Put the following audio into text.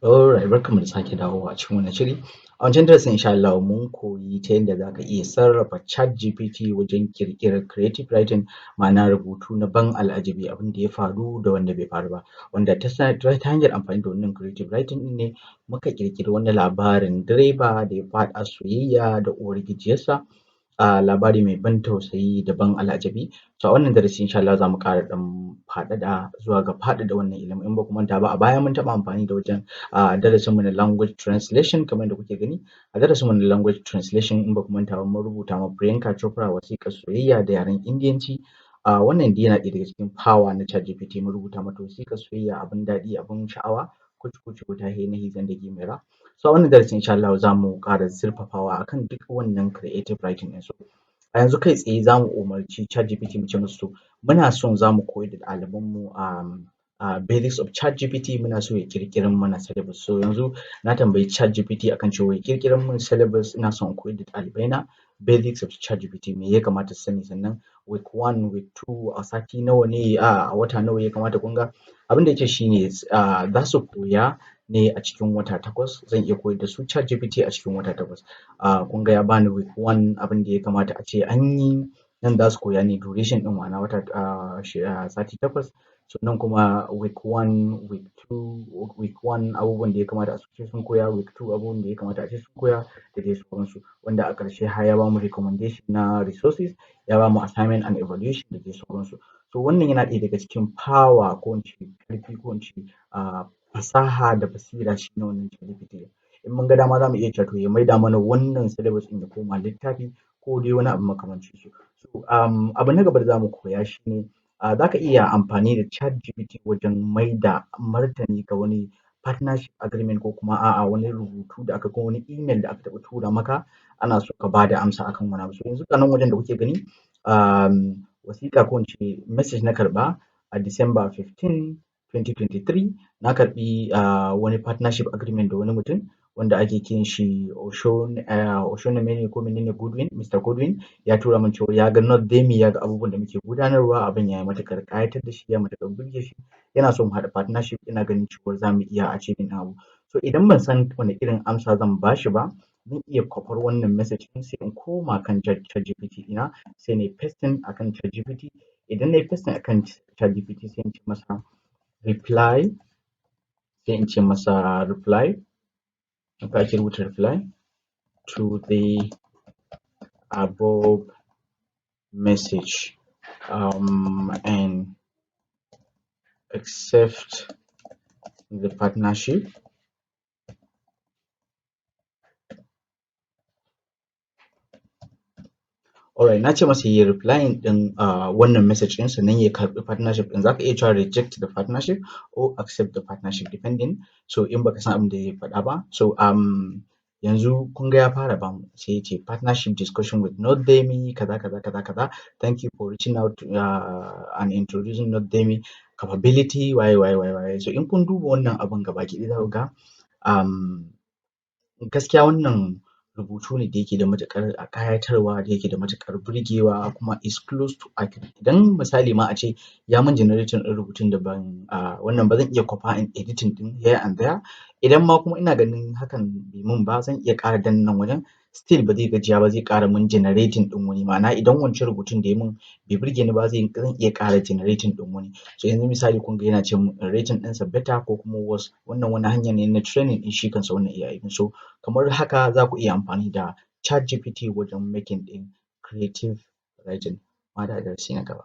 Alright, barkanmu da sake dawowa a cikin wannan shiri. A wancan darasin insha Allah mun koyi ta yadda za ka iya sarrafa ChatGPT wajen ƙirƙirar creative writing, ma'ana rubutu na ban al'ajabi, abin da ya faru da wanda bai faru ba. Wanda ta hanyar amfani da wannan creative writing ɗin ne muka ƙirƙiri wani labarin direba da ya faɗa soyayya da uwar gijiyarsa. Labari mai ban tausayi da ban al'ajabi. So a wannan darasi insha Allah za mu ƙara ɗan faɗaɗa zuwa ga faɗaɗa wannan ilimin. In ba ku manta ba, a baya mun taɓa amfani da wajen darasinmu na language translation kamar yadda kuke gani. A darasinmu na language translation in ba ku manta ba, mun rubuta ma Priyanka Chopra wasiƙar soyayya da yaren Indiyanci. Wannan dai yana ɗaya daga cikin power na ChatGPT. Mun rubuta mata wasiƙar soyayya, abin daɗi, abin sha'awa, kuci-kuci wuta he nahi zandagi mera. So a wannan darasin insha Allah za mu ƙara zurfafawa akan duk wannan creative writing ɗin. So a yanzu kai tsaye za mu umarci ChatGPT mu ce musu to muna son za mu koyar da ɗalibanmu basics of ChatGPT, muna so ya ƙirƙirar mana syllabus. So yanzu na tambayi ChatGPT akan cewa ya ƙirƙirar min syllabus, ina son in koyar da ɗalibaina basics of ChatGPT, me ya kamata su sani, sannan week 1, week 2, a sati nawa ne, a wata nawa ya kamata. Kun ga abin da yake shi ne za su koya ne a cikin wata 8. Zan iya koyar da su ChatGPT a cikin wata 8. Kun ga ya bani week 1 abin da ya kamata a ce an yi, nan za su koya ne duration ɗin ma'ana sati 8. Sannan kuma week 1, week 2, week 1 abubuwan da ya kamata a ce sun koya, week 2 abubuwan da ya kamata a ce sun koya da dai sauransu. Wanda a ƙarshe har ya bamu recommendation na resources, ya bamu assignment and evaluation da dai sauransu. So wannan yana ɗaya daga cikin power ko in ce ƙarfi ko in ce fasaha da basira shi na wannan ChatGPT. In mun ga dama za mu iya cewa to ya maida mana wannan syllabus ɗin ya koma littafi ko dai wani abu makamancin su. So abu na gaba da za mu koya shi ne za ka iya amfani da ChatGPT wajen maida martani ga wani partnership agreement ko kuma wani rubutu da aka ko wani email da aka taɓa tura maka, ana so ka ba da amsa akan wani abu. So yanzu a nan wajen da kuke gani wasiƙa ko in ce message na karɓa a December 15, 2023. Na karɓi wani partnership agreement da wani mutum wanda ake kiran shi Oshonomene ko menene Goodwin, Mr. Goodwin ya tura min cewa ya ga not Demy, ya ga abubuwan da muke gudanarwa, abin ya yi matuƙar ƙayatar da shi, ya matuƙar burge shi, yana so mu haɗa partnership, ina ganin cewa za mu iya achieving ɗin abu. So idan ban san wani irin amsa zan ba shi ba, zan iya kwafar wannan message ɗin sai in koma kan ChatGPT ɗina sai na yi pasting akan ChatGPT. Idan na yi pasting akan ChatGPT sai in ce masa reply, haka ake rubuta reply to the above message and accept the partnership. Alright, na ce masa ya replying ɗin wannan message ɗin sannan ya karɓi partnership ɗin. Za ka iya cewa reject the partnership or accept the partnership depending. So in baka san abin da zai faɗa ba. So yanzu kun ga ya fara bamu sai ya ce partnership discussion with not Demy kaza kaza kaza kaza. Thank you for reaching out and introducing not Demy capability waye. So in kun duba wannan abin gabaki ɗaya za ku ga gaskiya wannan rubutu ne da yake da matuƙar ƙayatarwa, da yake da matuƙar burgewa, kuma is close to accurate. Idan misali ma a ce ya min generating ɗin rubutun da ban wannan ba, zan iya kwafa in editing ɗin here and there. Idan ma kuma ina ganin hakan bai min ba, zan iya ƙara danna nan wajen, still ba zai gajiya ba, zai ƙara min generating ɗin wani. Ma'ana idan wancan rubutun da ya min bai burge ni ba, zan iya ƙara generating ɗin wani. So yanzu misali kun ga yana ce min rating ɗinsa better ko kuma worse. Wannan wani hanya ne na training ɗin shi kansa wannan AI ɗin. So kamar haka za ku iya amfani da ChatGPT wajen making ɗin creative writing. Ma da darasi na gaba.